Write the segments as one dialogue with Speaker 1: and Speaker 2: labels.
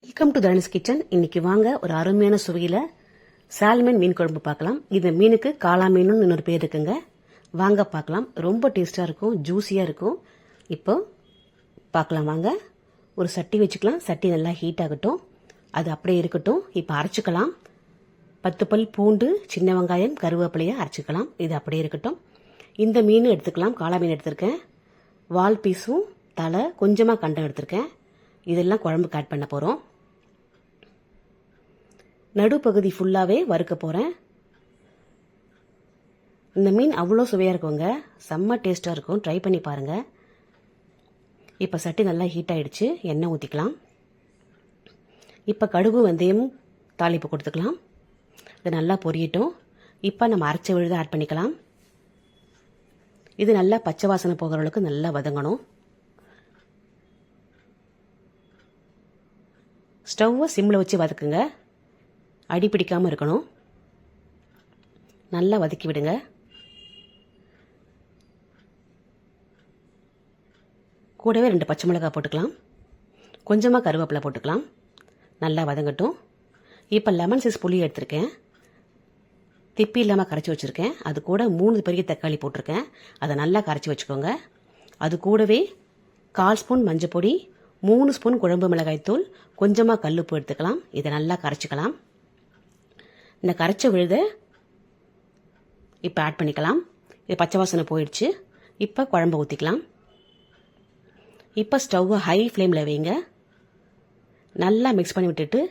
Speaker 1: Welcome to Dhanush kitchen. இன்னைக்கு வாங்க ஒரு அருமையான சுவையில் சால்மன் மீன் குழம்பு பார்க்கலாம். இந்த மீனுக்கு காளா மீனுன்னு இன்னொரு பேர் இருக்குங்க. வாங்க பார்க்கலாம். ரொம்ப டேஸ்டாக இருக்கும், ஜூஸியாக இருக்கும். இப்போ பார்க்கலாம் வாங்க. ஒரு சட்டி வச்சுக்கலாம். சட்டி நல்லா ஹீட் ஆகட்டும். அது அப்படியே இருக்கட்டும். இப்போ அரைச்சிக்கலாம். 10 பல் பூண்டு, சின்ன வெங்காயம், கருவேப்பிலையை அரைச்சிக்கலாம். இது அப்படியே இருக்கட்டும். இந்த மீன் எடுத்துக்கலாம். காளா மீன் எடுத்திருக்கேன். வால் பீஸும் தலை கொஞ்சமாக கண்டம் எடுத்திருக்கேன். இதெல்லாம் குழம்புக்கு ஆட் பண்ண போகிறோம். நடுப்பகுதி ஃபுல்லாகவே வறுக்க போகிறேன். இந்த மீன் அவ்வளோ சுவையாக இருக்குங்க. செம்ம டேஸ்ட்டாக இருக்கும். ட்ரை பண்ணி பாருங்கள். இப்போ சட்டி நல்லா ஹீட் ஆகிடுச்சு. எண்ணெய் ஊற்றிக்கலாம். இப்போ கடுகு வெந்தயம் தாளிப்பு கொடுத்துக்கலாம். இது நல்லா பொரியட்டும். இப்போ நம்ம அரைச்ச விழுதை ஆட் பண்ணிக்கலாம். இது நல்லா பச்சை வாசனை போகிற அளவுக்கு நல்லா வதங்கணும். ஸ்டவ்வை சிம்மில் வச்சு வதக்குங்க. அடி பிடிக்காமல் இருக்கணும். நல்லா வதக்கி விடுங்க. கூடவே 2 பச்சை மிளகாய் போட்டுக்கலாம். கொஞ்சமாக கருவேப்பிலை போட்டுக்கலாம். நல்லா வதங்கட்டும். இப்போ லெமன் சைஸ் புளி எடுத்திருக்கேன். திப்பி இல்லாமல் கரைச்சி வச்சுருக்கேன். அது கூட 3 பெரிய தக்காளி போட்டிருக்கேன். அதை நல்லா கரைச்சி வச்சுக்கோங்க. அது கூடவே 1/4 ஸ்பூன் மஞ்சள் பொடி, 3 ஸ்பூன் குழம்பு மிளகாய்த்தூள், கொஞ்சமாக கல்லுப்பு எடுத்துக்கலாம். இதை நல்லா கரைச்சிக்கலாம். இந்த கரைச்ச விழுதை இப்போ ஆட் பண்ணிக்கலாம். இது பச்சை வாசனை போயிடுச்சு. இப்போ குழம்பு ஊற்றிக்கலாம். இப்போ ஸ்டவ்வை ஹை ஃப்ளேமில் வைங்க. நல்லா மிக்ஸ் பண்ணி விட்டுட்டு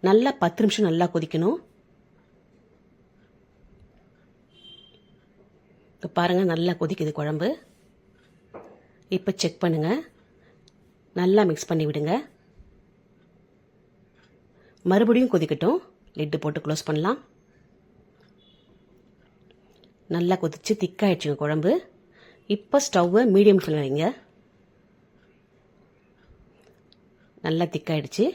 Speaker 1: நல்லா 10 நிமிஷம் நல்லா கொதிக்கணும். இப்போ பாருங்கள், நல்லா கொதிக்குது குழம்பு. இப்போ செக் பண்ணுங்கள். நல்லா மிக்ஸ் பண்ணி விடுங்க. மறுபடியும் கொதிக்கட்டும். லிட்டு போட்டு க்ளோஸ் பண்ணலாம். நல்லா கொதிச்சு திக்காயிடுச்சுங்க குழம்பு. இப்போ ஸ்டவ்வை மீடியம் ஃப்ளேமில் வைங்க. நல்லா திக்காயிடுச்சு.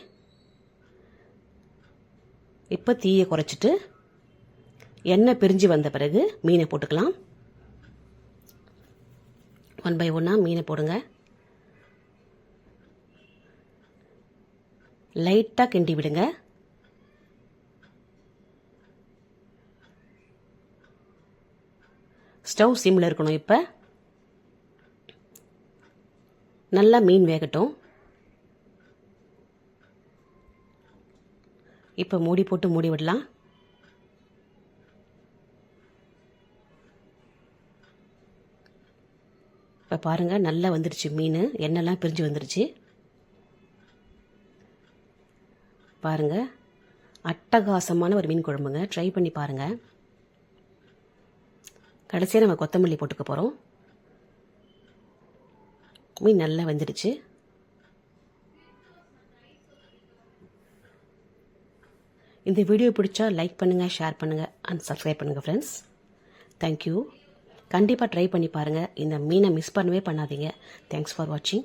Speaker 1: இப்போ தீயை குறைச்சிட்டு எண்ணெய் பிரிஞ்சு வந்த பிறகு மீனை போட்டுக்கலாம். 1 பை 1 மீனை போடுங்க. லைட்டாக கிண்டி விடுங்க. ஸ்டவ் சிம்மில் இருக்கணும். இப்போ நல்லா மீன் வேகட்டும். இப்போ மூடி போட்டு மூடி விடலாம். இப்போ பாருங்கள், நல்லா வந்துடுச்சு மீன். எண்ணெய்லாம் பிரிஞ்சு வந்துடுச்சு. பாருங்கள், அட்டகாசமான ஒரு மீன் குழம்புங்க. ட்ரை பண்ணி பாருங்கள். கடைசியாக நம்ம கொத்தமல்லி போட்டுக்க போகிறோம். மீன் நல்லா வெந்துடுச்சு. இந்த வீடியோ பிடிச்சா லைக் பண்ணுங்கள், ஷேர் பண்ணுங்கள் அண்ட் சப்ஸ்கிரைப் பண்ணுங்கள் ஃப்ரெண்ட்ஸ். தேங்க்யூ. கண்டிப்பாக ட்ரை பண்ணி பாருங்கள். இந்த மீனை மிஸ் பண்ணவே பண்ணாதீங்க. தேங்க்ஸ் ஃபார் வாட்சிங்.